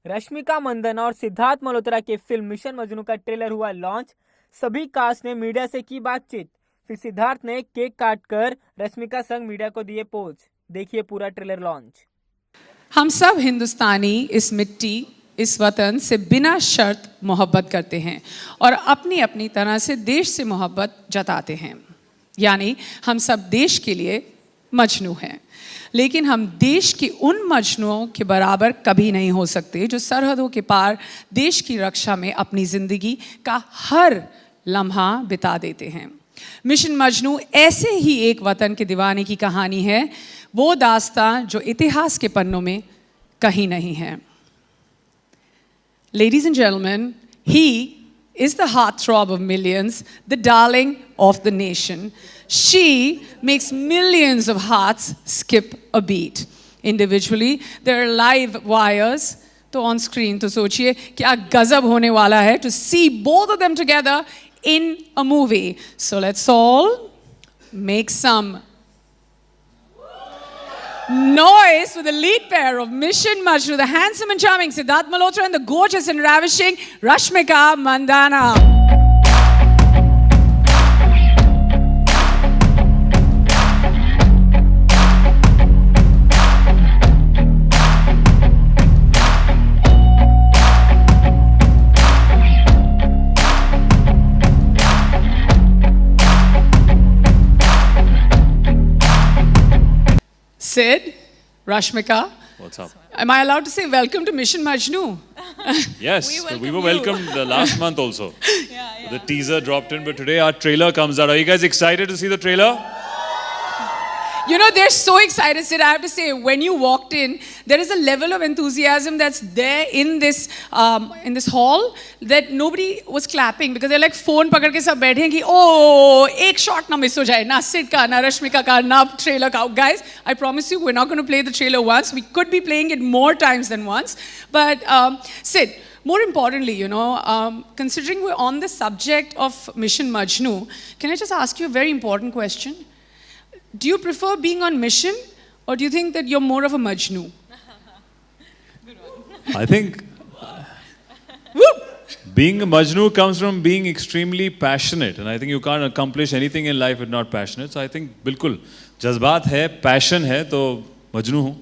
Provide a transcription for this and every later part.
रश्मिका मंदना और सिद्धार्थ मल्होत्रा की film mission Majnu का ट्रेलर हुआ लॉन्च। सभी कास्ट ने मीडिया से की बातचीत। फिर सिद्धार्थ ने केक काटकर रश्मिका संग मीडिया को दिए पोज। देखिए पूरा ट्रेलर लॉन्च। हम सब हिंदुस्तानी इस मिट्टी, इस वतन से बिना शर्त मोहब्बत करते हैं और अपनी अपनी तरह से देश से मोहब्बत जताते हैं। यानी हम सब देश के लिए मजनू हैं, लेकिन हम देश के उन मजनुओं के बराबर कभी नहीं हो सकते जो सरहदों के पार देश की रक्षा में अपनी ज़िंदगी का हर लम्हा बिता देते हैं। मिशन मजनू ऐसे ही एक वतन के दीवाने की कहानी है, वो दास्तां जो इतिहास के पन्नों में कहीं नहीं है। Ladies and gentlemen, he is the heartthrob of millions, the darling of the nation. She makes millions of hearts skip a beat. Individually, there are live wires. तो on screen तो सोचिए क्या गजब होने वाला है to see both of them together in a movie. So let's all make some noise for the lead pair of Mission Majnu, the handsome and charming Sidharth Malhotra and the gorgeous and ravishing Rashmika Mandana. Sid, Rashmika. What's up? Am I allowed to say welcome to Mission Majnu? Yes, we were welcomed last month also. The teaser dropped in, but today our trailer comes out. Are you guys excited to see the trailer? You know, they're so excited, Sid. I have to say, when you walked in, there is a level of enthusiasm that's there in this hall that nobody was clapping because they're like phone pakad ke sab baithe hain ki oh ek shot na miss ho jaye, na Sid ka, na Rashmika ka, na trailer ka. Guys, I promise you, we're not going to play the trailer once. We could be playing it more times than once. But Sid, more importantly, you know, considering we're on the subject of Mission Majnu, can I just ask you a very important question? Do you prefer being on mission, or do you think that you're more of a Majnu? I think being a Majnu comes from being extremely passionate, and I think you can't accomplish anything in life if not passionate. So I think बिल्कुल जज्बात है, passion है, तो Majnu हूँ.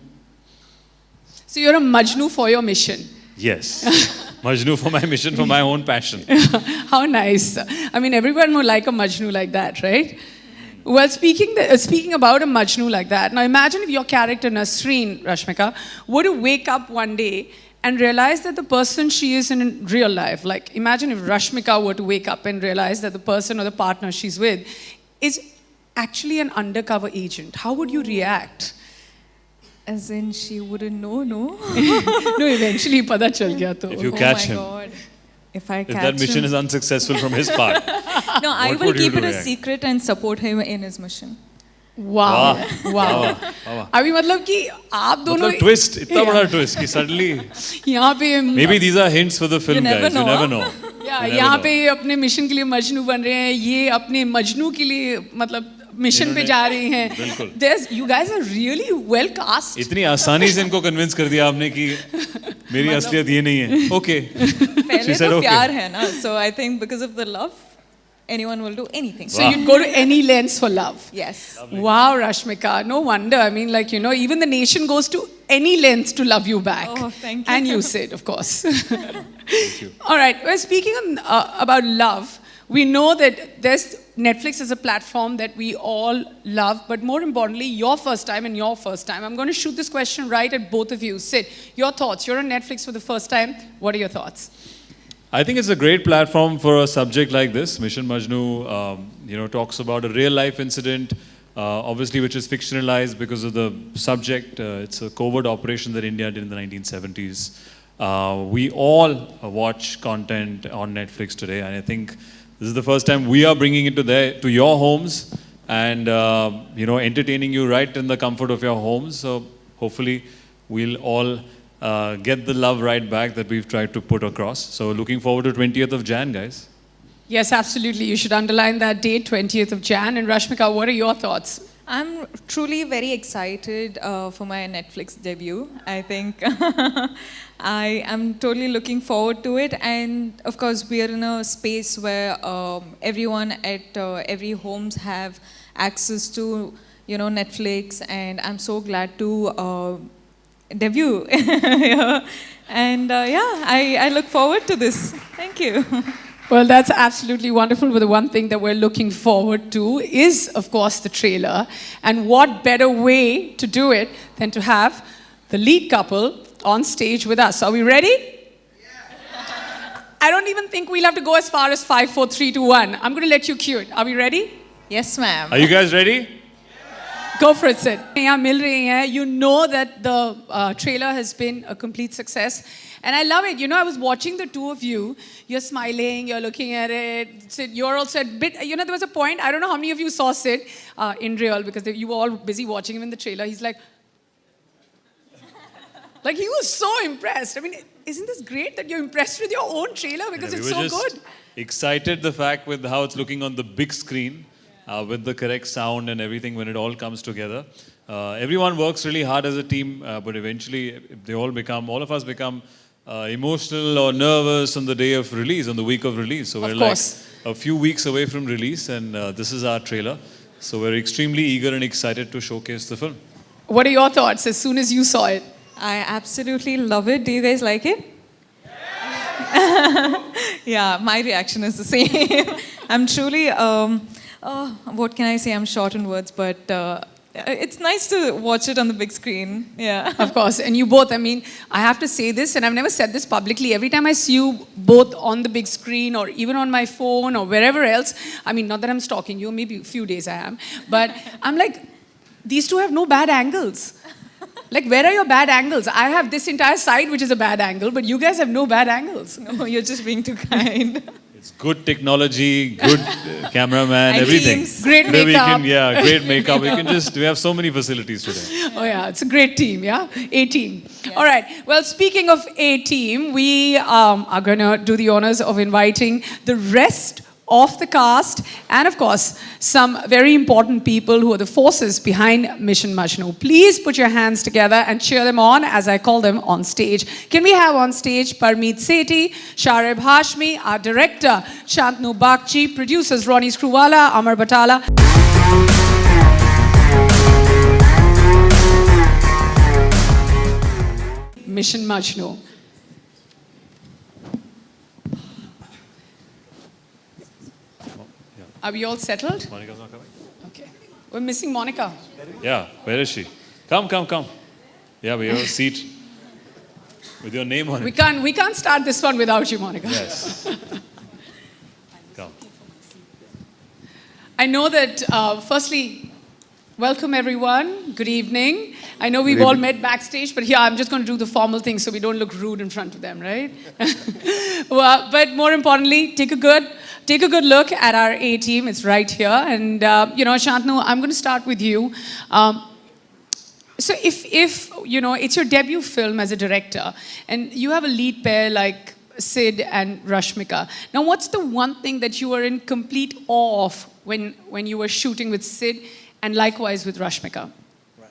So you're a Majnu for your mission. Yes, Majnu for my mission, for my own passion. How nice. I mean, everyone would like a Majnu like that, right? Well, speaking about a Majnu like that, now imagine if your character Nasreen, Rashmika, were to wake up one day and realize that the person she is in real life, like imagine if Rashmika were to wake up and realize that the person or the partner she's with is actually an undercover agent. How would you react? As in, she wouldn't know, no? No, eventually pata chal gaya to. If you catch him. God. If I If catch that mission him. is unsuccessful from his part. No, I what will would you keep do it a react? secret and support him in his mission. Wow. Wow. अभी मतलब कि आप दोनों मतलब twist, इतना बड़ा twist कि suddenly यहाँ पे maybe these are hints for the film, never guys. know. You never know. यहाँ पे ये अपने मिशन के लिए मजनू बन रहे हैं, ये अपने मजनू के लिए मतलब मिशन पे जा रहे हैं. There's you guys are really well cast. इतनी आसानी से इनको कन्विंस कर दिया आपने कि मेरी असलियत ये नहीं है. Okay. पहले said तो okay. प्यार है ना, so I think because of the love, anyone will do anything. So you'd go to any lengths for love. Yes. Wow, Rashmika, no wonder. I mean, like, you know, even the nation goes to any lengths to love you back. Oh, thank you. And you said, of course. Thank you. All right. Well, speaking about love, we know that Netflix is a platform that we all love, but more importantly, your first time. I'm going to shoot this question right at both of you. Sid, your thoughts. You're on Netflix for the first time. What are your thoughts? I think it's a great platform for a subject like this. Mission Majnu, talks about a real life incident, obviously which is fictionalized because of the subject. It's a covert operation that India did in the 1970s. We all watch content on Netflix today, and I think this is the first time we are bringing it to your homes and entertaining you right in the comfort of your homes. So hopefully we'll all get the love right back that we've tried to put across. So looking forward to 20th of Jan, guys. Yes, absolutely. You should underline that date, 20th of Jan. And Rashmika, what are your thoughts? I'm truly very excited for my Netflix debut. I think I am totally looking forward to it. And of course, we are in a space where everyone at every homes have access to, Netflix. And I'm so glad to debut. Yeah. And I look forward to this. Thank you. Well, that's absolutely wonderful. But the one thing that we're looking forward to is, of course, the trailer. And what better way to do it than to have the lead couple on stage with us? Are we ready? I don't even think we'll have to go as far as 5, 4, 3, 2, 1. I'm going to let you cue it. Are we ready? Yes, ma'am. Are you guys ready? Go for it, Sid. यहाँ मिल रही हैं. You know that the trailer has been a complete success. And I love it. I was watching the two of you. You're smiling, you're looking at it. Sid, you're also a bit, there was a point, I don't know how many of you saw Sid in real, because you were all busy watching him in the trailer. He's like he was so impressed. I mean, isn't this great that you're impressed with your own trailer because Yeah, it's we were so just good? excited the fact with how it's looking on the big screen, with the correct sound and everything when it all comes together. Everyone works really hard as a team, but eventually all of us become emotional or nervous on the day of release, on the week of release. So we're like a few weeks away from release, and this is our trailer. So we're extremely eager and excited to showcase the film. What are your thoughts as soon as you saw it? I absolutely love it. Do you guys like it? Yeah, my reaction is the same. I'm truly, what can I say? I'm short on words, but it's nice to watch it on the big screen. Yeah. Of course. And you both, I have to say this, and I've never said this publicly. Every time I see you both on the big screen or even on my phone or wherever else, not that I'm stalking you, maybe a few days I am, but I'm like, these two have no bad angles. Like, where are your bad angles? I have this entire side which is a bad angle, but you guys have no bad angles. No, you're just being too kind. It's good technology, good cameraman, And everything. teams. Great makeup. Great makeup. We have so many facilities today. Oh yeah, it's a great team, yeah? A-team. Yes. All right, well, speaking of A-team, we are going to do the honors of inviting the rest of the cast and, of course, some very important people who are the forces behind Mission Majnu. Please put your hands together and cheer them on as I call them on stage. Can we have on stage Parmeet Sethi, Sharib Hashmi, our director, Shantanu Bagchi, producers Ronnie Screwala, Amar Batala. Mission Majnu. Are we all settled? Monica's not coming? Okay. We're missing Monica. Yeah, where is she? Come. Yeah, we have a seat with your name on it. We can't start this one without you, Monica. Yes. Come. I know that, firstly, welcome everyone. Good evening. I know we've all met backstage, but here I'm just going to do the formal thing so we don't look rude in front of them, right? Well, but more importantly, take a good look at our A-team. It's right here. And, Shantanu, I'm going to start with you. So if it's your debut film as a director, and you have a lead pair like Sid and Rashmika. Now, what's the one thing that you were in complete awe of when you were shooting with Sid, and likewise with Rashmika? Right.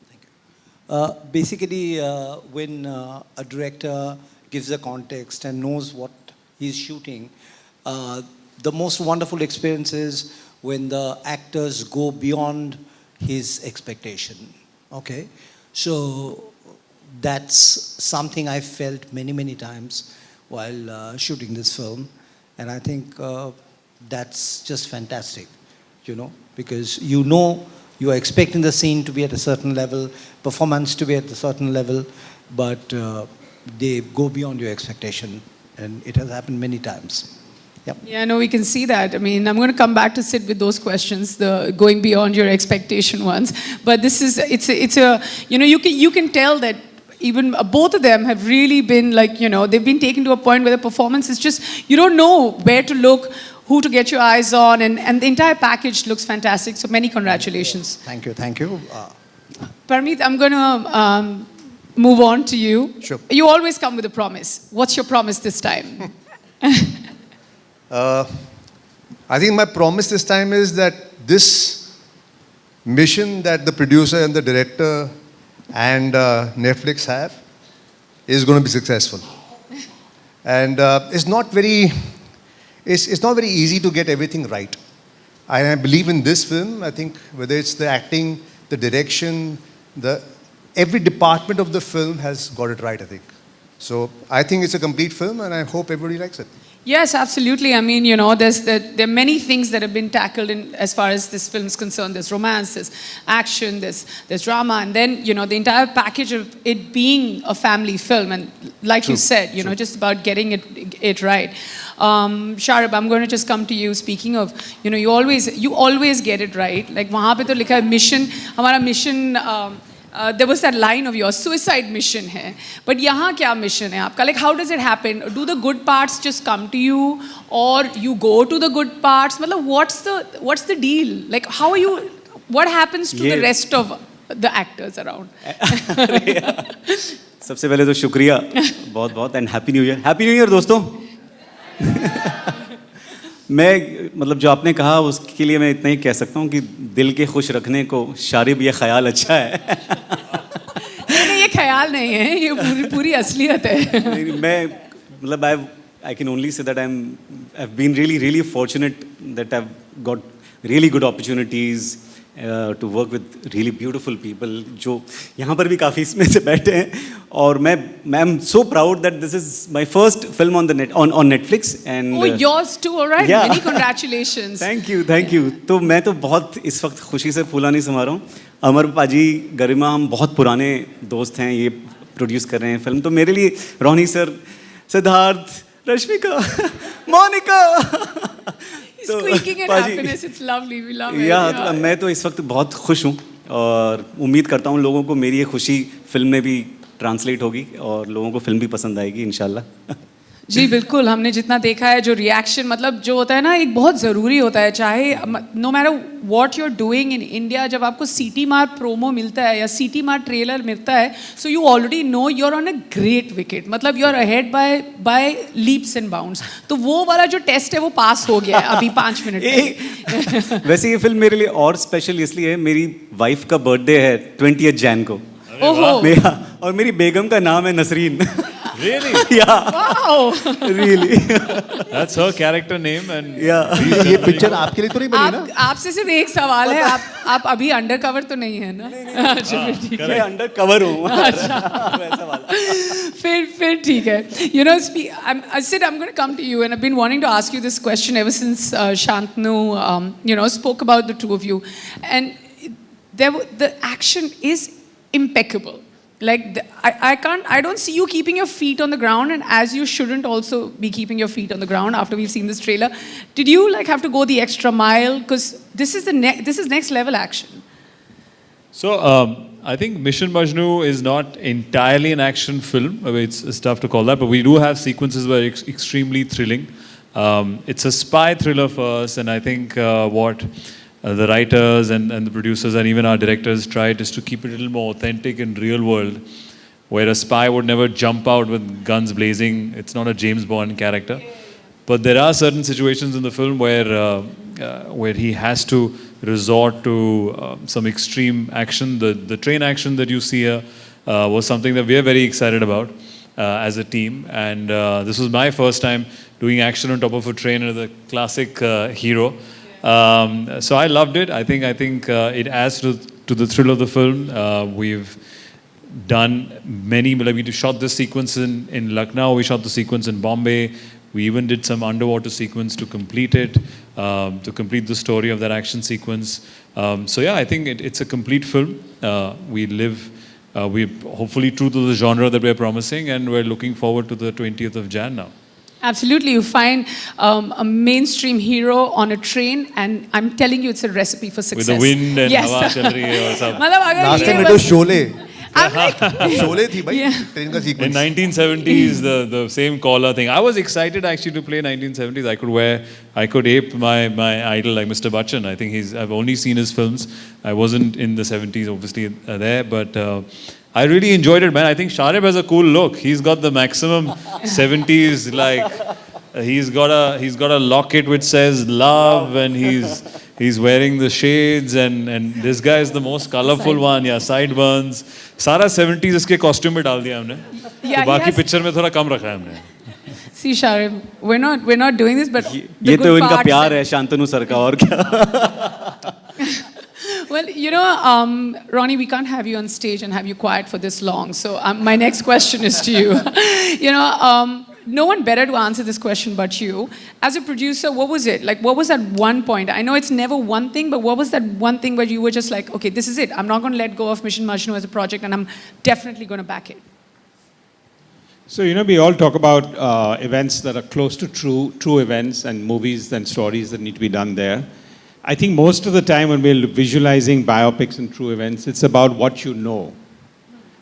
Thank you. Basically, when a director gives a context and knows what he's shooting, the most wonderful experience is when the actors go beyond his expectation. Okay? So that's something I felt many times while shooting this film. And I think that's just fantastic, because you are expecting the scene to be at a certain level, performance to be at a certain level, but they go beyond your expectation. And it has happened many times. Yep. Yeah, no, we can see that. I'm going to come back to Sid with those questions, the going beyond your expectation ones. But this is, you can tell that even both of them have really been they've been taken to a point where the performance is just, you don't know where to look, who to get your eyes on, and the entire package looks fantastic. So many congratulations. Thank you. Parmeet, I'm going to move on to you. Sure. You always come with a promise. What's your promise this time? I think my promise this time is that this mission that the producer and the director and Netflix have is going to be successful. And it's not very easy to get everything right. I believe in this film. I think whether it's the acting, the direction, every department of the film has got it right, I think. So I think it's a complete film, and I hope everybody likes it. Yes, absolutely. I mean, there are many things that have been tackled in as far as this film is concerned. There's romance, there's action, there's drama, and then, the entire package of it being a family film. And like you said, just about getting it right. Sharab, I'm going to just come to you. Speaking of, you always get it right. Like, वहाँ पे तो लिखा है mission, हमारा mission. There was that line of yours, suicide mission hai. But यहाँ क्या mission है आपका? Like, how does it happen? Do the good parts just come to you, or you go to the good parts? मतलब, what's the deal? Like, how are you? What happens to the rest of the actors around? सबसे पहले तो शुक्रिया बहुत and happy new year. Happy new year दोस्तों. मैं मतलब जो आपने कहा उसके लिए मैं इतना ही कह सकता हूँ कि दिल के खुश रखने को शारिब ये ख्याल अच्छा है. नहीं, ये ख्याल नहीं है, ये पूरी असलियत है. मैं मतलब I can only say that I've been really fortunate that I've got really good opportunities to work with really beautiful people जो यहाँ पर भी काफ़ी इसमें से बैठे हैं. और I'm so proud that this is my first film on Netflix. And yours too, all right? Yeah. Many congratulations. Thank you. तो मैं तो बहुत इस वक्त खुशी से फूला नहीं समा रहा हूँ. अमर पाजी, गरिमा, हम बहुत पुराने दोस्त हैं. ये प्रोड्यूस कर रहे हैं फिल्म. तो मेरे लिए Ronnie sir, Siddharth, Rashmika, Monica. Squeaking in happiness, it's lovely, we love it. तो मैं तो इस वक्त बहुत खुश हूँ और उम्मीद करता हूँ लोगों को मेरी ये खुशी फिल्म में भी ट्रांसलेट होगी और लोगों को फिल्म भी पसंद आएगी इंशाल्लाह. जी बिल्कुल, हमने जितना देखा है जो रिएक्शन मतलब जो होता है ना, एक बहुत ज़रूरी होता है. चाहे no matter what you are doing in India, जब आपको सीटी मार प्रोमो मिलता है या सीटी मार ट्रेलर मिलता है, so you already know you are on a great wicket. मतलब you are ahead by leaps and bounds. तो वो वाला जो टेस्ट है वो पास हो गया है अभी 5 मिनट में. वैसे ये फिल्म मेरे लिए और स्पेशल इसलिए है, मेरी वाइफ का बर्थडे है 20 जैन को. ओहो. और मेरी बेगम का नाम है Nasreen. Really? Yeah. Wow. Really. That's her character name and Yeah. ये पिक्चर आपके लिए तो नहीं बनी ना? आपसे सिर्फ एक सवाल है, आप अभी अंडर कवर तो नहीं है ना? अच्छा ठीक है. मैं अंडर कवर हूँ. फिर ठीक है. Sid, I'm going to come to you, and I've been wanting to ask you this question ever since Shantanu, spoke about the two of you, and the action is impeccable. Like I don't see you keeping your feet on the ground, and as you shouldn't also be keeping your feet on the ground after we've seen this trailer. Did you have to go the extra mile? Because this is next level action. So I think Mission Majnu is not entirely an action film. I mean, it's tough to call that, but we do have sequences where it's extremely thrilling. It's a spy thriller for us, and I think what the writers and the producers and even our directors tried is to keep it a little more authentic and real world, where a spy would never jump out with guns blazing. It's not a James Bond character. But there are certain situations in the film where he has to resort to some extreme action. The train action that you see here was something that we are very excited about as a team. And this was my first time doing action on top of a train as a classic hero. So I loved it. I think it adds to the thrill of the film. We've done many. We shot this sequence in Lucknow. We shot the sequence in Bombay. We even did some underwater sequence to complete it, to complete the story of that action sequence. So yeah, I think it's a complete film. We're hopefully true to the genre that we're promising, and we're looking forward to the 20th of Jan now. Absolutely. You find a mainstream hero on a train, and I'm telling you, it's a recipe for success. With the wind and yes. hawa chal rahi hai or something. Last time it was Sholay. I'm like, Sholay थी भाई train का In sequence. 1970s, the same collar thing. I was excited actually to play 1970s. I could ape my idol like Mr. Bachchan. I think I've only seen his films. I wasn't in the 70s obviously there, but I really enjoyed it, man. I think Sharib has a cool look. He's got the maximum 70s, like he's got a locket which says love, and He's wearing the shades and this guy is the most colorful one. Yeah, sideburns. सारा 70s इसके costume में डाल दिया हमने. Yeah, तो बाकी he has- picture में थोड़ा कम रखा है हमने. See, Sharim, we're not doing this, but ये the तो good इनका parts- प्यार है शांतनु सर का और क्या. Well, you know, Ronnie, we can't have you on stage and have you quiet for this long. So my next question is to you. You know, no one better to answer this question but you. As a producer, what was it? Like, what was that one point? I know it's never one thing, but what was that one thing where you were just like, okay, this is it. I'm not going to let go of Mission Majnu as a project, and I'm definitely going to back it. So, you know, we all talk about events that are close to true events and movies and stories that need to be done there. I think most of the time when we're visualizing biopics and true events, it's about what you know.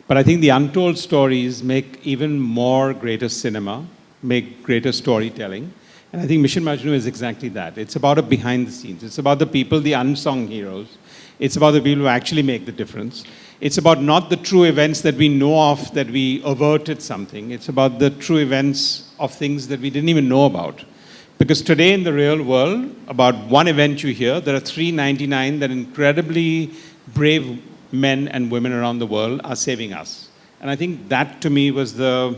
But I think the untold stories make even more greater cinema, make greater storytelling. And I think Mission Majnu is exactly that. It's about a behind the scenes. It's about the people, the unsung heroes. It's about the people who actually make the difference. It's about not the true events that we know of, that we averted something. It's about the true events of things that we didn't even know about. Because today in the real world, about one event you hear, there are 399 that incredibly brave men and women around the world are saving us. And I think that to me was the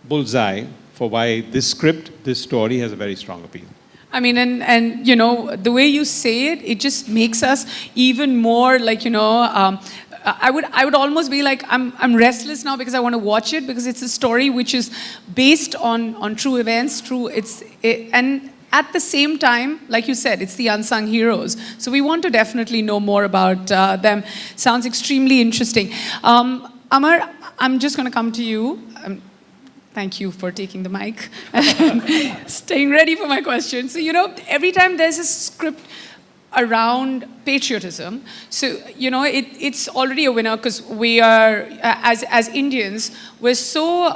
bullseye for why this script, this story has a very strong appeal. I mean, and you know, the way you say it, it just makes us even more like, you know, I would almost be like, I'm restless now because I want to watch it, because it's a story which is based on true events, and at the same time, like you said, it's the unsung heroes. So we want to definitely know more about them. Sounds extremely interesting. Amar, I'm just going to come to you. Thank you for taking the mic and staying ready for my question. So, you know, every time there's a script around patriotism, so, you know, it's already a winner, because we are, as Indians, we're so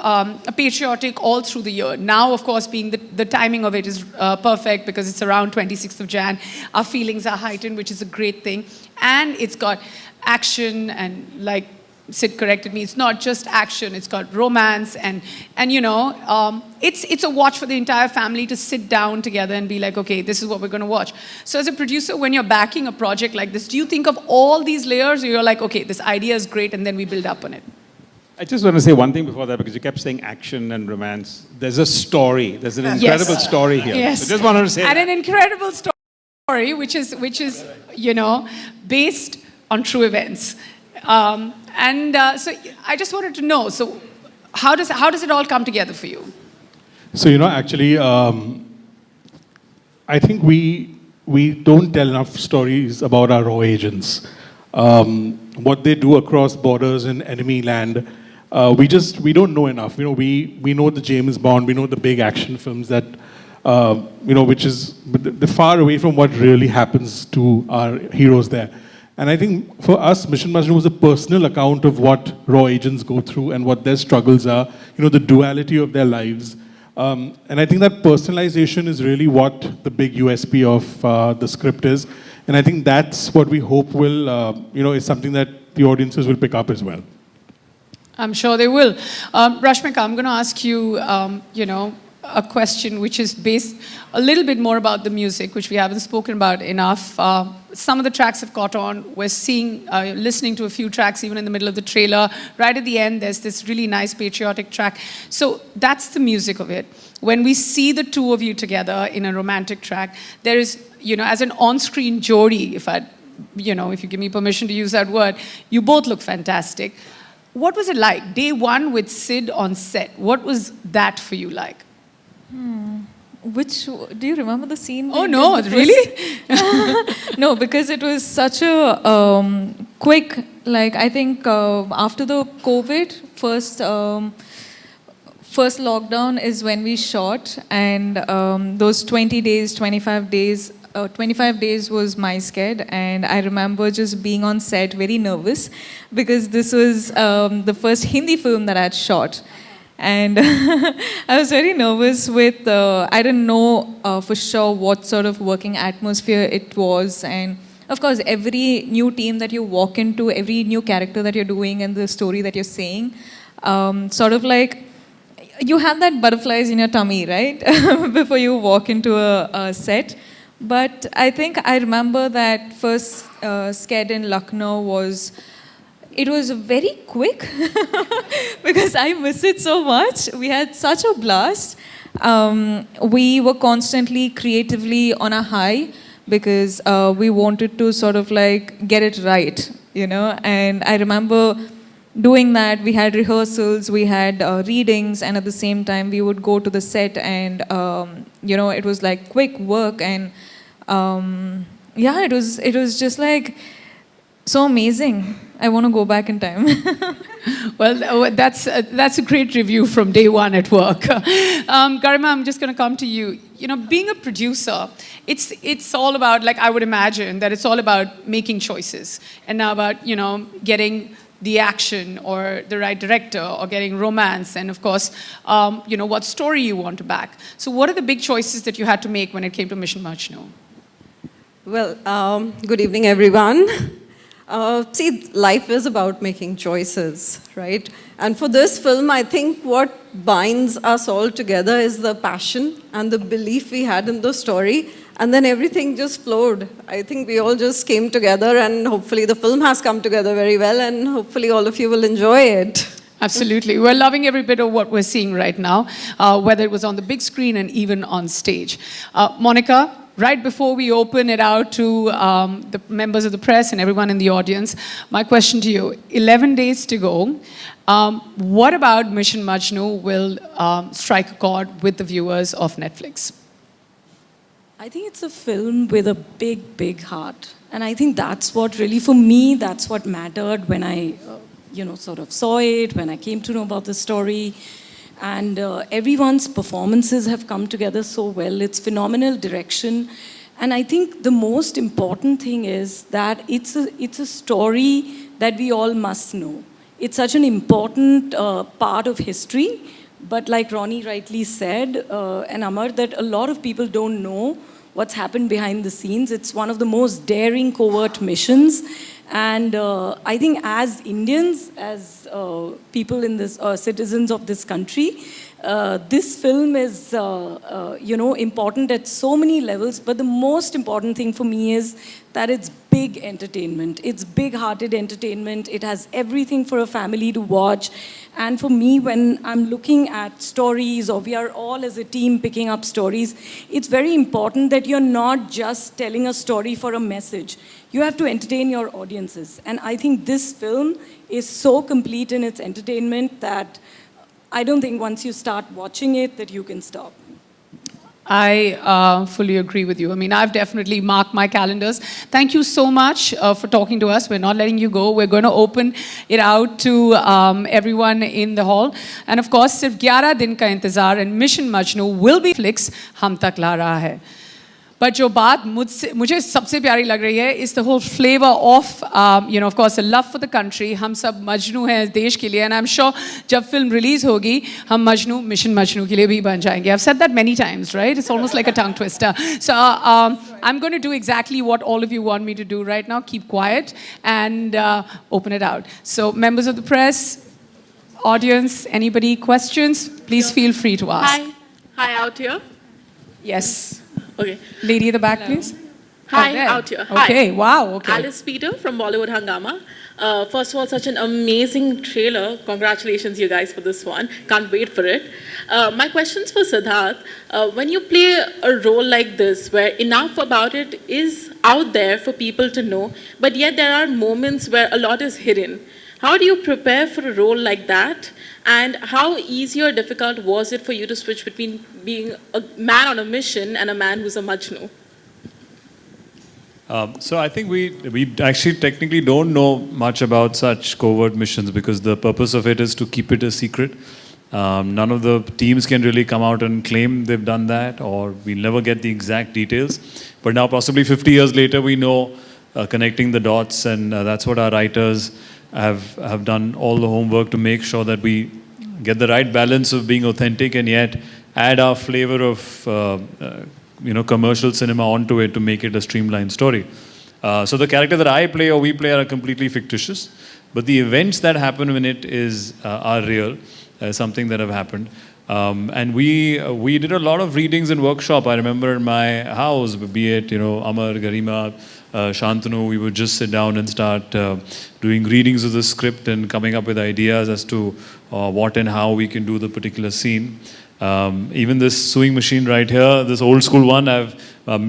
patriotic all through the year. Now, of course, being the timing of it is perfect, because it's around 26th of Jan. Our feelings are heightened, which is a great thing. And it's got action, and like Sid corrected me, it's not just action, it's got romance, and you know, it's a watch for the entire family to sit down together and be like, okay, this is what we're going to watch. So as a producer, when you're backing a project like this, do you think of all these layers, or you're like, okay, this idea is great, and then we build up on it? I just want to say one thing before that, because you kept saying action and romance. There's a story. There's an incredible story here. Yes. So just wanted to say and that. an incredible story, which is you know, based on true events. So I just wanted to know, so how does it all come together for you? So, you know, actually, I think we don't tell enough stories about our raw agents. What they do across borders in enemy land, we don't know enough. You know, we know the James Bond, we know the big action films that, you know, which is they're far away from what really happens to our heroes there. And I think for us, Mission Majnu was a personal account of what raw agents go through and what their struggles are, you know, the duality of their lives. And I think that personalization is really what the big USP of the script is. And I think that's what we hope will, you know, is something that the audiences will pick up as well. I'm sure they will. Rashmika, I'm going to ask you, you know, a question which is based a little bit more about the music, which we haven't spoken about enough. Some of the tracks have caught on. We're listening to a few tracks even in the middle of the trailer. Right at the end, there's this really nice patriotic track. So that's the music of it. When we see the two of you together in a romantic track, there is, you know, as an on-screen Jodi, if you give me permission to use that word, you both look fantastic. What was it like, day one with Sid on set? What was that for you like? Do you remember the scene? Oh no, really? No, because it was such a quick, like I think after the COVID, first lockdown is when we shot, and those 20 days, 25 days, 25 days was my sked, and I remember just being on set very nervous, because this was the first Hindi film that I had shot. And I was very nervous with, I didn't know for sure what sort of working atmosphere it was. And of course, every new team that you walk into, every new character that you're doing and the story that you're saying, sort of like, you have that butterflies in your tummy, right? Before you walk into a set. But I think I remember that first sked in Lucknow was, it was very quick because I miss it so much. We had such a blast. We were constantly creatively on a high because we wanted to sort of like get it right, you know. And I remember doing that. We had rehearsals, we had readings, and at the same time we would go to the set, and you know, it was like quick work. And yeah, it was just like so amazing. I want to go back in time. Well, that's a great review from day one at work. Garima, I'm just going to come to you. You know, being a producer, it's all about, like, I would imagine that it's all about making choices, and now about, you know, getting the action or the right director or getting romance, and of course, you know, what story you want to back. So what are the big choices that you had to make when it came to Mission Majnu? Well, good evening, everyone. See, life is about making choices, right? And for this film, I think what binds us all together is the passion and the belief we had in the story. And then everything just flowed. I think we all just came together, and hopefully the film has come together very well, and hopefully all of you will enjoy it. Absolutely. We're loving every bit of what we're seeing right now, whether it was on the big screen and even on stage. Monica, right before we open it out to the members of the press and everyone in the audience, my question to you, 11 days to go. What about Mission Majnu will strike a chord with the viewers of Netflix? I think it's a film with a big, big heart. And I think that's what really, for me, that's what mattered when I, you know, sort of saw it, when I came to know about the story. And everyone's performances have come together so well. It's phenomenal direction. And I think the most important thing is that it's a story that we all must know. It's such an important part of history. But like Ronnie rightly said, and Amar, that a lot of people don't know what's happened behind the scenes. It's one of the most daring covert missions. And I think as Indians, as people in this, citizens of this country, this film is, you know, important at so many levels. But the most important thing for me is that it's big entertainment. It's big-hearted entertainment. It has everything for a family to watch. And for me, when I'm looking at stories, or we are all as a team picking up stories, it's very important that you're not just telling a story for a message. You have to entertain your audiences. And I think this film is so complete in its entertainment that I don't think once you start watching it that you can stop. I fully agree with you. I mean, I've definitely marked my calendars. Thank you so much for talking to us. We're not letting you go. We're going to open it out to everyone in the hall. And of course, सिर्फ 11 दिन का इंतजार, and Mission Majnu will be Netflix हम तक ला रहा है. But जो बात मुझे सबसे प्यारी लग रही है is the whole flavor of, you know, of course, a love for the country. हम सब मजनू हैं देश के लिए, and I'm sure जब film release होगी, हम मजनू, Mission Majnu के लिए भी बन जाएंगे. I've said that many times, right? It's almost like a tongue twister. So I'm going to do exactly what all of you want me to do right now. Keep quiet and open it out. So members of the press, audience, anybody questions? Please feel free to ask. Hi, out here. Yes. Okay. Lady at the back, please. Hi, there. out here. Okay, Hi. wow, okay. Alice Peter from Bollywood Hangama. First of all, such an amazing trailer. Congratulations, you guys, for this one. Can't wait for it. My question's for Sidharth. When you play a role like this, where enough about it is out there for people to know, but yet there are moments where a lot is hidden. How do you prepare for a role like that? And how easy or difficult was it for you to switch between being a man on a mission and a man who's a Majnu? So I think we actually technically don't know much about such covert missions because the purpose of it is to keep it a secret. None of the teams can really come out and claim they've done that, or we'll never get the exact details. But now, possibly 50 years later, we know connecting the dots, and that's what our writers have done all the homework to make sure that we get the right balance of being authentic and yet add our flavor of commercial cinema onto it to make it a streamlined story. So the character that I play or we play are completely fictitious, but the events that happen in it are real, something that have happened. And we did a lot of readings and workshop. I remember in my house, be it, Amar, Garima, Shantanu, we would just sit down and start doing readings of the script and coming up with ideas as to what and how we can do the particular scene. Even this sewing machine right here, this old school one,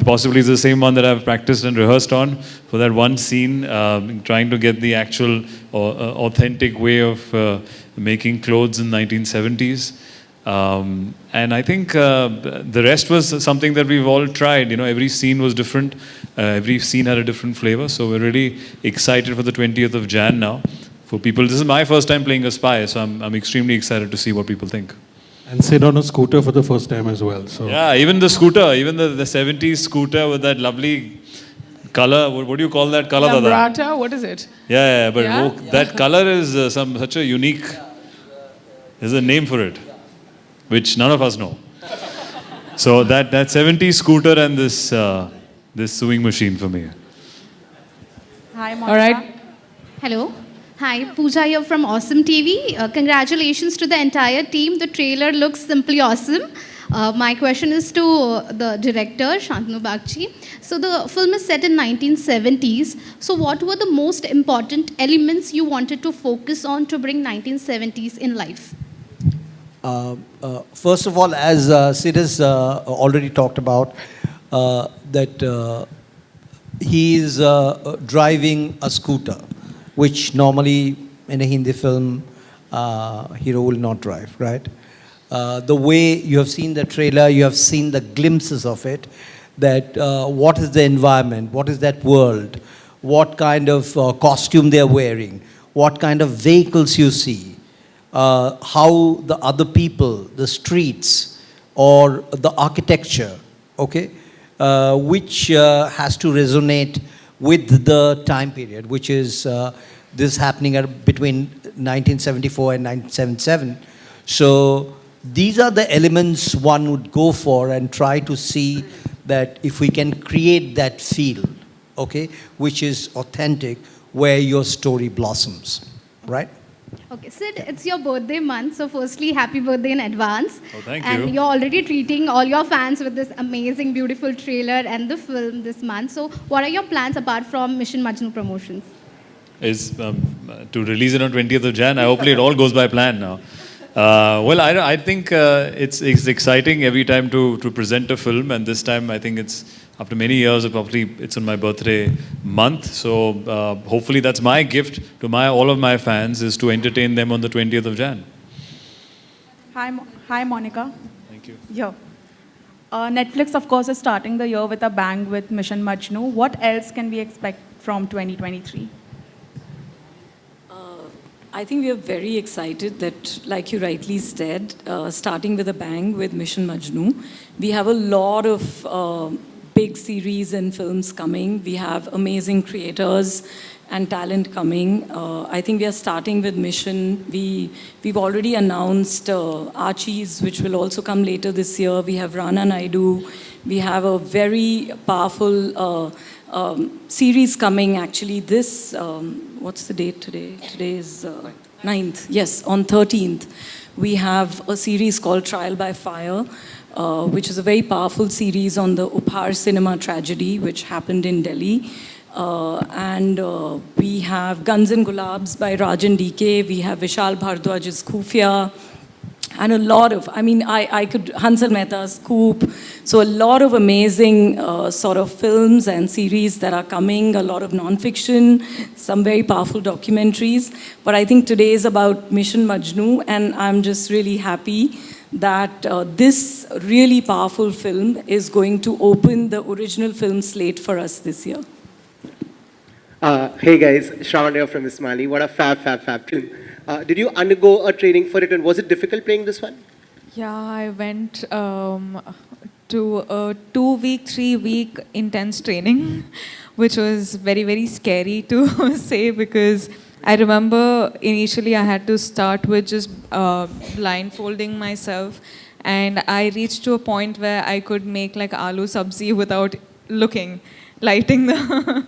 possibly it's the same one that I've practiced and rehearsed on for that one scene, trying to get the actual authentic way of making clothes in 1970s. And I think the rest was something that we've all tried. Every scene was different. Every scene had a different flavor. So we're really excited for the 20th of Jan now. For people, this is my first time playing a spy, so I'm extremely excited to see what people think. And sit on a scooter for the first time as well. So Yeah, even the scooter, even the 70s scooter with that lovely color. What do you call that color, Dada? Lambrata, what is it? Yeah, but Yeah? that color is such a unique. There's a name for it, which none of us know. So that 70s scooter and this sewing machine for me. Hi, Monica. All right. Hello. Hi, Pooja here from Awesome TV. Congratulations to the entire team. The trailer looks simply awesome. My question is to the director, Shantanu Bagchi. So the film is set in 1970s. So what were the most important elements you wanted to focus on to bring 1970s in life? First of all, as Sid has already talked about, that he is driving a scooter, which normally in a Hindi film, hero will not drive, right? The way you have seen the trailer, you have seen the glimpses of it, that what is the environment, what is that world, what kind of costume they are wearing, what kind of vehicles you see, how the other people, the streets, or the architecture, okay, which has to resonate with the time period, which is this happening between 1974 and 1977. So these are the elements one would go for and try to see that if we can create that feel, okay, which is authentic, where your story blossoms, right? Okay, Sid, it's your birthday month, so firstly, happy birthday in advance. Oh, thank you. And you're already treating all your fans with this amazing, beautiful trailer and the film this month. So what are your plans apart from Mission Majnu promotions? Is to release it on 20th of Jan. Hopefully it all goes by plan now. Well, I think it's exciting every time to present a film, and this time I think it's after many years. Probably it's on my birthday month, so hopefully that's my gift to all of my fans, is to entertain them on the 20th of Jan. Hi, Monica. Thank you. Yeah. Netflix, of course, is starting the year with a bang with Mission Majnu. What else can we expect from 2023? I think we are very excited that, like you rightly said, starting with a bang with Mission Majnu. We have a lot of big series and films coming. We have amazing creators and talent coming. I think we are starting with Mission. We've already announced Archies, which will also come later this year. We have Rana Naidu. We have a very powerful series coming actually this, what's the date today? Today is 9th. Yes, on 13th. We have a series called Trial by Fire, which is a very powerful series on the Upar cinema tragedy, which happened in Delhi. And we have Guns and Gulabs by Rajan DK. We have Vishal Bhardwaj's Khufia. And a lot of, I could, Hansal Mehta's Scoop. So a lot of amazing sort of films and series that are coming, a lot of non-fiction, some very powerful documentaries. But I think today is about Mission Majnu, and I'm just really happy that this really powerful film is going to open the original film slate for us this year. Hey guys, Shravan from Ismaili. What a fab film. Did you undergo a training for it, and was it difficult playing this one? Yeah, I went to a 2-week, 3-week intense training, which was very, very scary to say, because I remember initially I had to start with just blindfolding myself, and I reached to a point where I could make like aloo sabzi without looking. Lighting the,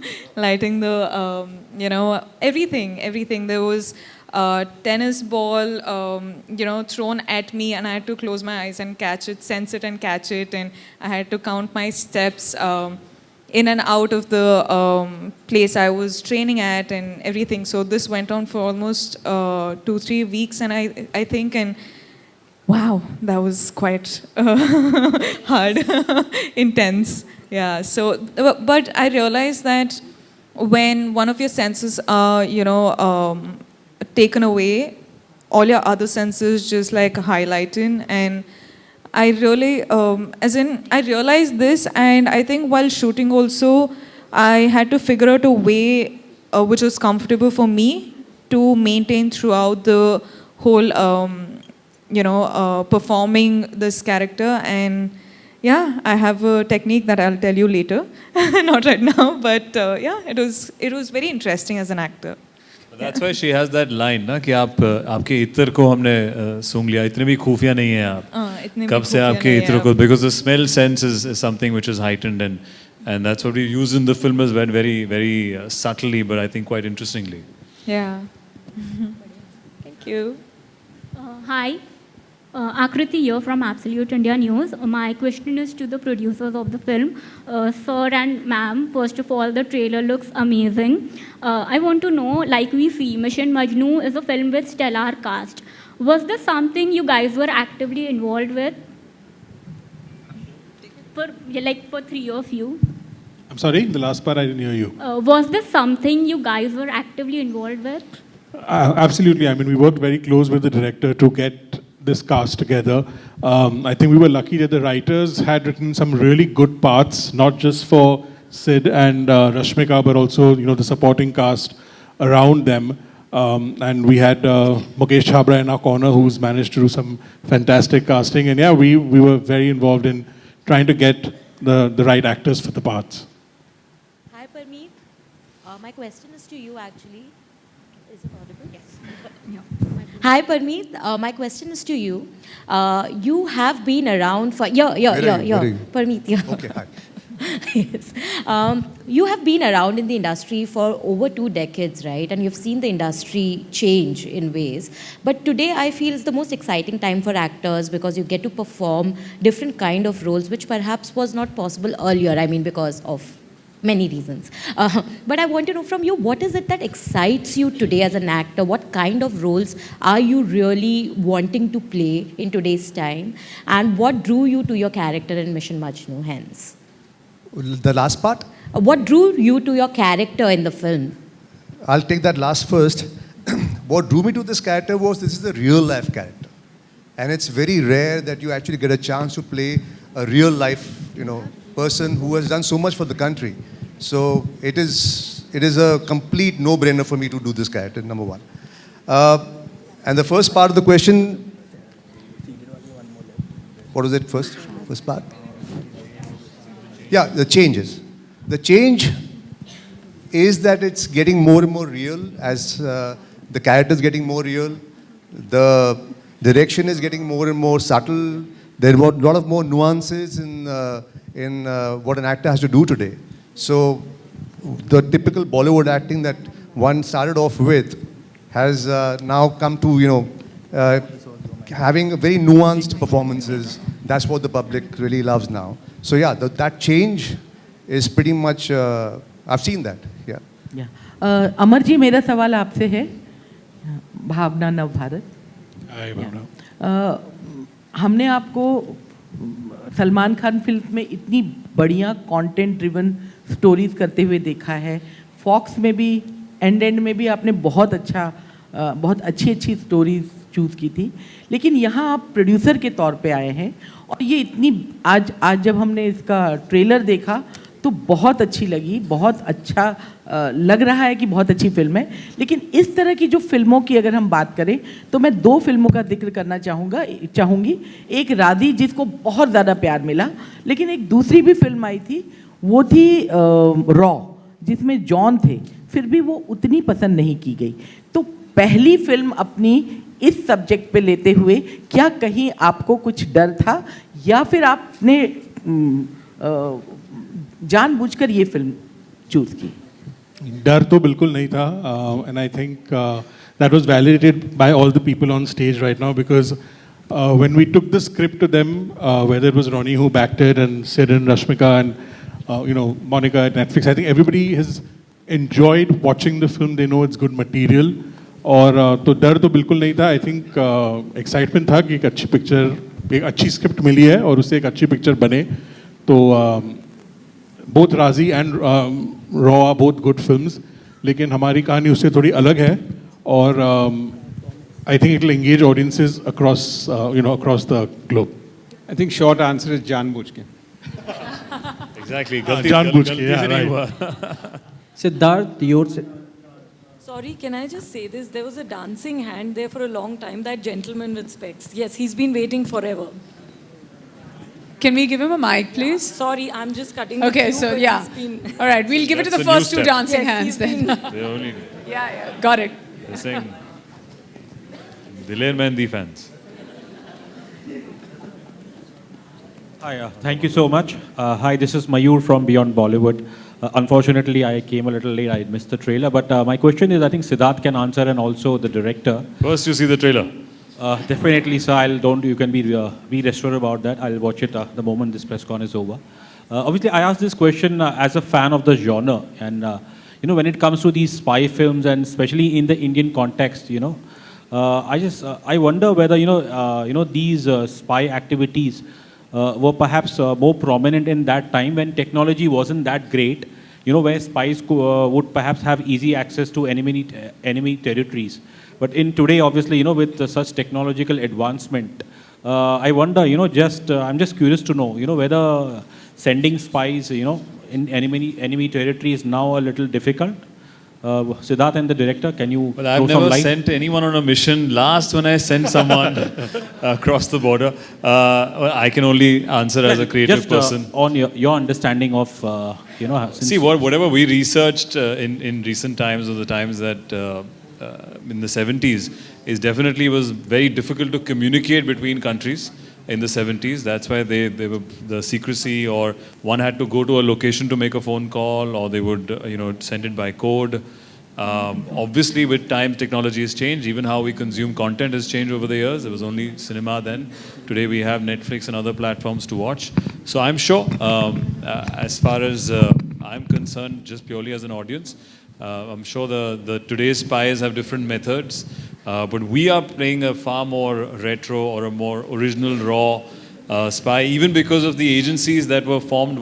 everything. There was tennis ball, thrown at me, and I had to close my eyes and catch it, sense it and catch it, and I had to count my steps in and out of the place I was training at and everything. So this went on for almost 2-3 weeks, and I think, and wow, that was quite hard, intense. Yeah. So, but I realized that when one of your senses are, taken away, all your other senses just like highlighten. And I really, I realized this, and I think while shooting also, I had to figure out a way which was comfortable for me to maintain throughout the whole, performing this character. And yeah, I have a technique that I'll tell you later, not right now, but yeah, it was very interesting as an actor. That's why she has that line ना कि आपके इत्र को हमने सूंघ लिया, इतने भी खुफिया नहीं हैं आप, कब से आपके इत्र को, because the smell sense is something which is heightened, and that's what we use in the film as well, very very subtly, but I think quite interestingly. Yeah. Thank you. Hi. Akriti here from Absolute India News. My question is to the producers of the film. Sir and ma'am, first of all, the trailer looks amazing. I want to know, like we see, Mission Majnu is a film with stellar cast. Was this something you guys were actively involved with? For three of you? I'm sorry, the last part I didn't hear you. Was this something you guys were actively involved with? Absolutely. I mean, we worked very close with the director to get this cast together. I think we were lucky that the writers had written some really good parts, not just for Sid and Rashmika, but also the supporting cast around them. And we had Mukesh Chabra in our corner, who's managed to do some fantastic casting. And yeah, we were very involved in trying to get the right actors for the parts. Hi, Parmeet. My question is to you, actually. Is it audible? Yes. Hi, Parmeet. My question is to you. You have been around for... Parmeet, yeah. Okay, hi. Yes. You have been around in the industry for over 2 decades, right? And you've seen the industry change in ways. But today I feel it's the most exciting time for actors because you get to perform different kind of roles, which perhaps was not possible earlier. I mean, because of many reasons. But I want to know from you, what is it that excites you today as an actor? What kind of roles are you really wanting to play in today's time? And what drew you to your character in Mission Majnu, hence? The last part? What drew you to your character in the film? I'll take that last first. What drew me to this character was this is a real life character. And it's very rare that you actually get a chance to play a real life, person who has done so much for the country. So it is a complete no-brainer for me to do this character, number one. And the first part of the question, what was it first? First part? Yeah, the changes. The change is that it's getting more and more real as the character is getting more real. The direction is getting more and more subtle. There are a lot of more nuances in what an actor has to do today. So the typical Bollywood acting that one started off with has now come to, having very nuanced performances. That's what the public really loves now. So yeah, that change is pretty much, I've seen that, yeah. Yeah. Amar ji, मेरा सवाल आपसे है, भावना नव Bharat. Hi, Bhavna. हमने आपको Salman Khan film में इतनी बढ़िया कंटेंट ड्रिवन स्टोरीज करते हुए देखा है. फॉक्स में भी एंड में भी आपने बहुत अच्छी स्टोरीज चूज़ की थी. लेकिन यहाँ आप प्रोड्यूसर के तौर पे आए हैं और ये इतनी आज जब हमने इसका ट्रेलर देखा तो बहुत अच्छी लगी, बहुत अच्छा लग रहा है कि बहुत अच्छी फिल्म है. लेकिन इस तरह की जो फिल्मों की अगर हम बात करें तो मैं 2 फिल्मों का जिक्र करना चाहूँगी. एक राधी, जिसको बहुत ज़्यादा प्यार मिला, लेकिन एक दूसरी भी फिल्म आई थी, वो थी रॉ, जिसमें जॉन थे, फिर भी वो उतनी पसंद नहीं की गई. तो पहली फिल्म अपनी इस सब्जेक्ट पे लेते हुए क्या कहीं आपको कुछ डर था या फिर आपने जानबूझकर ये फिल्म चूज की? डर तो बिल्कुल नहीं था. And I think that was validated by all the people on stage right now, because when we took the script to them, whether it was Ronnie who backed it, and Sid and Rashmika and Monica at Netflix, I think everybody has enjoyed watching the film. They know it's good material. और तो डर तो बिल्कुल नहीं था. I think excitement था कि एक अच्छी पिक्चर, एक अच्छी स्क्रिप्ट मिली है और उससे एक अच्छी पिक्चर बने. तो बोथ राजी एंड रॉ आर बोथ गुड फिल्म्स, लेकिन हमारी कहानी उससे थोड़ी अलग है. और I think it will engage audiences across across the globe. I think short answer is जानबूझ के. Exactly. जानबूझ के. Yeah, right. Sidharth, yours. Sorry, can I just say this? There was a dancing hand there for a long time, that gentleman with specs. Yes, he's been waiting forever. Can we give him a mic, please? Sorry, I'm just cutting the Okay, queue, so but yeah. he's been- All right, we'll give it to the That's a new first two step. dancing Yes, hands he's then. been- They only Yeah, got it. they're saying Diler Mehndi fans. Hi, thank you so much. Hi, this is Mayur from Beyond Bollywood. Unfortunately, I came a little late. I missed the trailer. But my question is, I think Sidharth can answer, and also the director. First, you see the trailer. Definitely, so you can be assured about that. I'll watch it the moment this press con is over. Obviously, I asked this question as a fan of the genre, and when it comes to these spy films, and especially in the Indian context, I wonder whether these spy activities were perhaps more prominent in that time when technology wasn't that great, where spies would perhaps have easy access to enemy territories. But in today, obviously, with such technological advancement, I wonder, I'm just curious to know, whether sending spies, in enemy territory is now a little difficult. Sidharth and the director, can you Well, I've throw some never light? sent anyone on a mission. Last, when I sent someone across the border, I can only answer as a creative Just person. on your understanding of, since See, whatever we researched in recent times, or the times that in the 70s, is definitely was very difficult to communicate between countries in the 70s. That's why they were the secrecy, or one had to go to a location to make a phone call, or they would send it by code. Obviously, with time, technology has changed. Even how we consume content has changed over the years. There was only cinema then. Today we have Netflix and other platforms to watch. So I'm sure, as far as I'm concerned, just purely as an audience, I'm sure the today's spies have different methods. But we are playing a far more retro or a more original, raw spy. Even because of the agencies that were formed,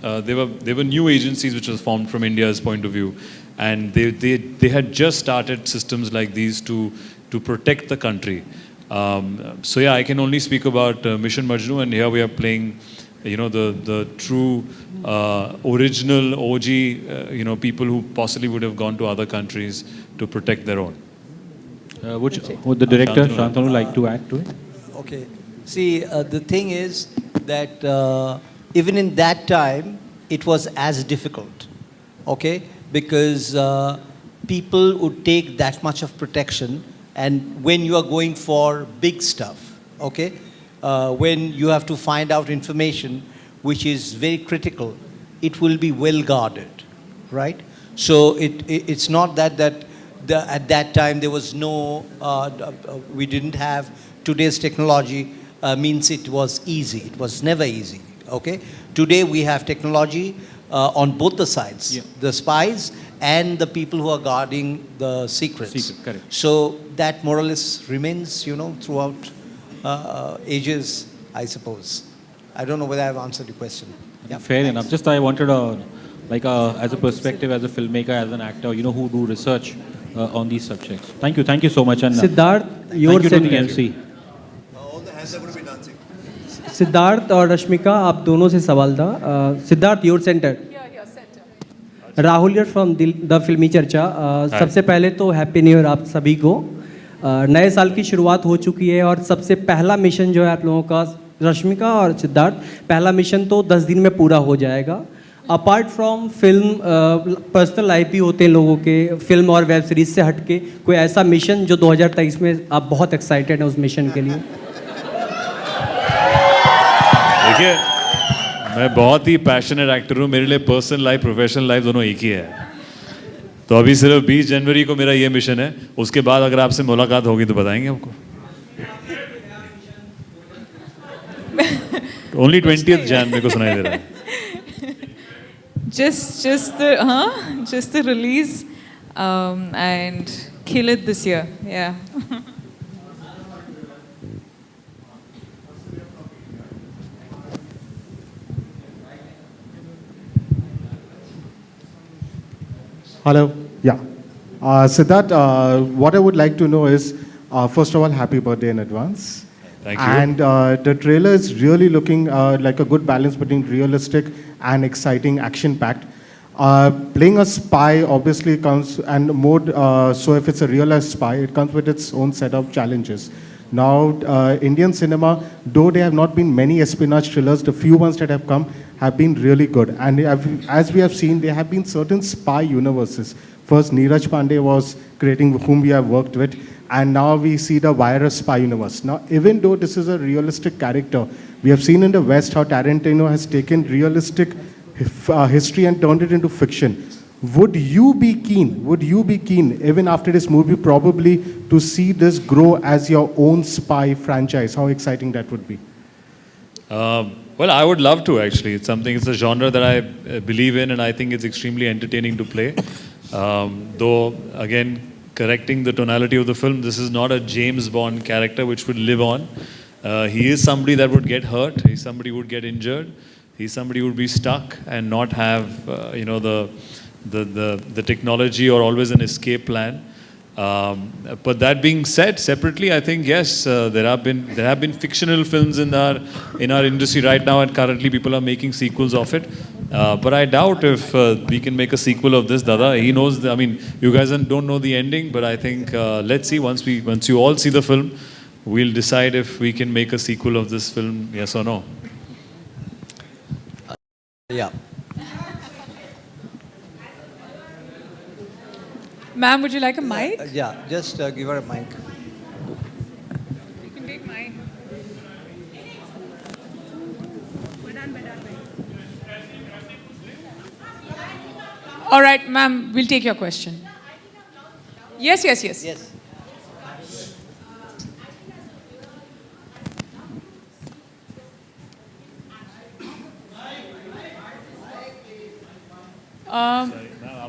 they were new agencies which was formed from India's point of view, and they had just started systems like these to protect the country. So yeah, I can only speak about Mission Majnu, and here we are playing, the true original OG, people who possibly would have gone to other countries to protect their own. Would the director, Shantanu, like to add to it? Okay. See, the thing is that even in that time, it was as difficult, okay? Because people would take that much of protection, and when you are going for big stuff, okay? When you have to find out information which is very critical, it will be well guarded, right? So it's not that at that time there was no, we didn't have today's technology, means it was easy. It was never easy, okay? Today we have technology on both the sides, the spies and the people who are guarding the secrets. Correct. So that more or less remains, throughout ages, I suppose. I don't know whether I've answered your question. Yeah, Fair enough. Just I wanted as a perspective, as a filmmaker, as an actor, who do research on these subjects. Thank you so much. And Sidharth, your thank you to the center. MC. Siddharth और रश्मिका, आप दोनों से सवाल था. Siddharth, your center. Rahul you're from the Filmy Charcha. सबसे पहले तो happy new year आप सभी को. नए साल की शुरुआत हो चुकी है, और सबसे पहला मिशन जो है आप लोगों का, रश्मिका और सिद्धार्थ, पहला मिशन तो 10 दिन में पूरा हो जाएगा. Apart from film, personal life भी होते हैं लोगों के, फिल्म और वेब सीरीज से हट के कोई ऐसा मिशन जो 2023 में आप बहुत एक्साइटेड हैं उस मिशन के लिए? देखिए, मैं बहुत ही पैशनेट एक्टर हूँ. मेरे लिए पर्सनल लाइफ, प्रोफेशनल लाइफ दोनों एक ही है. तो अभी सिर्फ 20 जनवरी को मेरा ये मिशन है, उसके बाद अगर आपसे मुलाकात होगी तो बताएंगे आपको। ओनली 20th Jan मेरे को सुनाई दे रहा है। Just the release and kill it this year. Yeah. Hello. Yeah. Sidharth, what I would like to know is, first of all, happy birthday in advance. Thank you. And the trailer is really looking like a good balance between realistic and exciting, action-packed. Playing a spy obviously comes, and more so if it's a real-life spy, it comes with its own set of challenges. Now, Indian cinema, though there have not been many espionage thrillers, the few ones that have come have been really good. And as we have seen, there have been certain spy universes. First, Neeraj Pandey was creating, whom we have worked with, and now we see the virus spy universe. Now, even though this is a realistic character, we have seen in the West how Tarantino has taken realistic history and turned it into fiction. Would you be keen, even after this movie, probably to see this grow as your own spy franchise? How exciting that would be. Well, I would love to actually. It's a genre that I believe in, and I think it's extremely entertaining to play. Though, again, correcting the tonality of the film, this is not a James Bond character which would live on. He is somebody that would get hurt. He's somebody who would get injured. He's somebody who would be stuck and not have, the technology or always an escape plan. But that being said, separately, I think yes, there have been fictional films in our industry right now, and currently people are making sequels of it. But I doubt if we can make a sequel of this. Dada, he knows. You guys don't know the ending, but I think let's see once you all see the film, we'll decide if we can make a sequel of this film, yes or no. Yeah. Ma'am, would you like a mic? Yeah, just give her a mic. You can take mine. All right, ma'am, we'll take your question. Yes.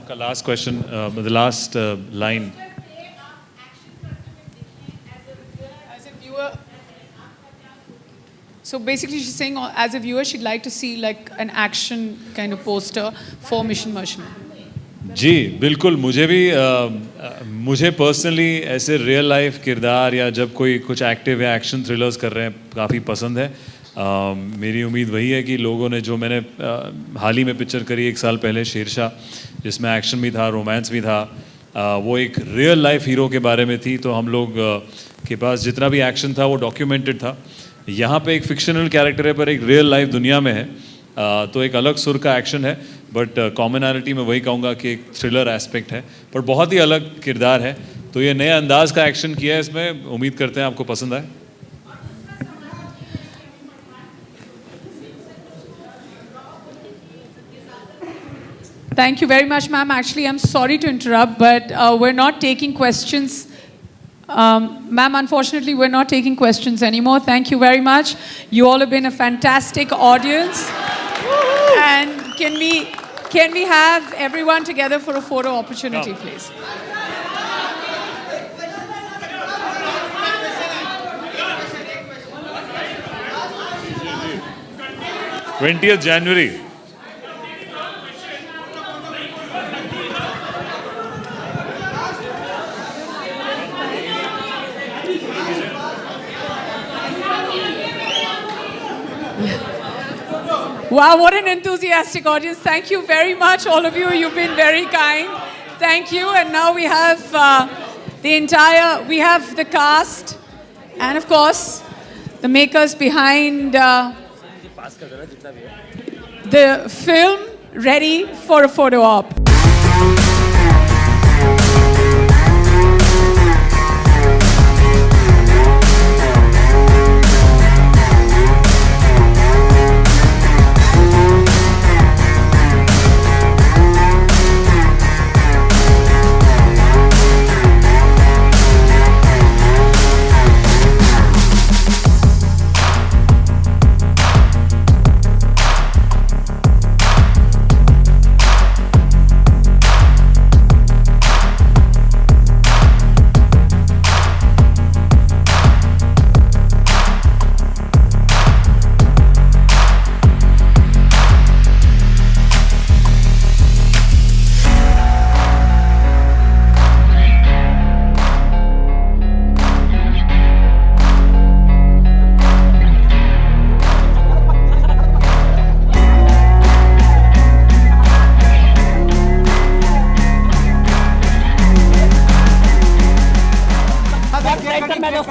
आपका last question, the last line. As a viewer, so basically she's saying as a viewer she'd like to see like an action kind of poster for Mission Majnu. जी बिल्कुल, मुझे personally ऐसे real life किरदार या जब कोई कुछ active या action thrillers कर रहे हैं काफ़ी पसंद है. मेरी उम्मीद वही है कि लोगों ने जो मैंने हाल ही में पिक्चर करी 1 साल पहले शेरशाह, जिसमें एक्शन भी था, रोमांस भी था, वो एक रियल लाइफ हीरो के बारे में थी. तो हम लोग के पास जितना भी एक्शन था वो डॉक्यूमेंटेड था. यहाँ पे एक फिक्शनल कैरेक्टर है पर एक रियल लाइफ दुनिया में है, तो एक अलग सुर का एक्शन है. बट कॉमनैलिटी में वही कहूँगा कि एक थ्रिलर एस्पेक्ट है, पर बहुत ही अलग किरदार है. तो ये नए अंदाज का एक्शन किया है इसमें, उम्मीद करते हैं आपको पसंद आए. Thank you very much, ma'am. Actually, I'm sorry to interrupt, but we're not taking questions. Ma'am, unfortunately, we're not taking questions anymore. Thank you very much. You all have been a fantastic audience. And can we have everyone together for a photo opportunity, please? January 20th. Wow, what an enthusiastic audience. Thank you very much, all of you. You've been very kind. Thank you. And now we have we have the cast and, of course, the makers behind the film ready for a photo op.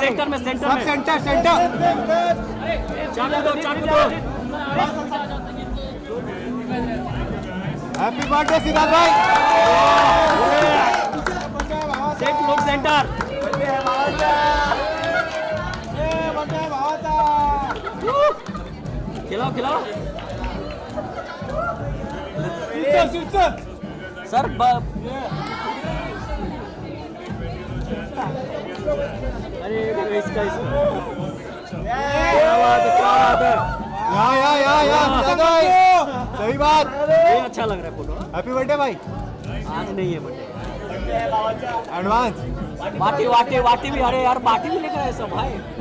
Centre में centre सब में centre centre चाकू दो happy birthday Siddharth भाई लोग centre खिलाओ खिलाओ sir अरे इसका क्या बात है सही बात ये अच्छा लग रहा है फोटो हैप्पी बर्थडे भाई आज नहीं है बर्थडे एडवांस वाटी वाटी वाटी भी अरे यार पार्टी भी लेकर आए सब भाई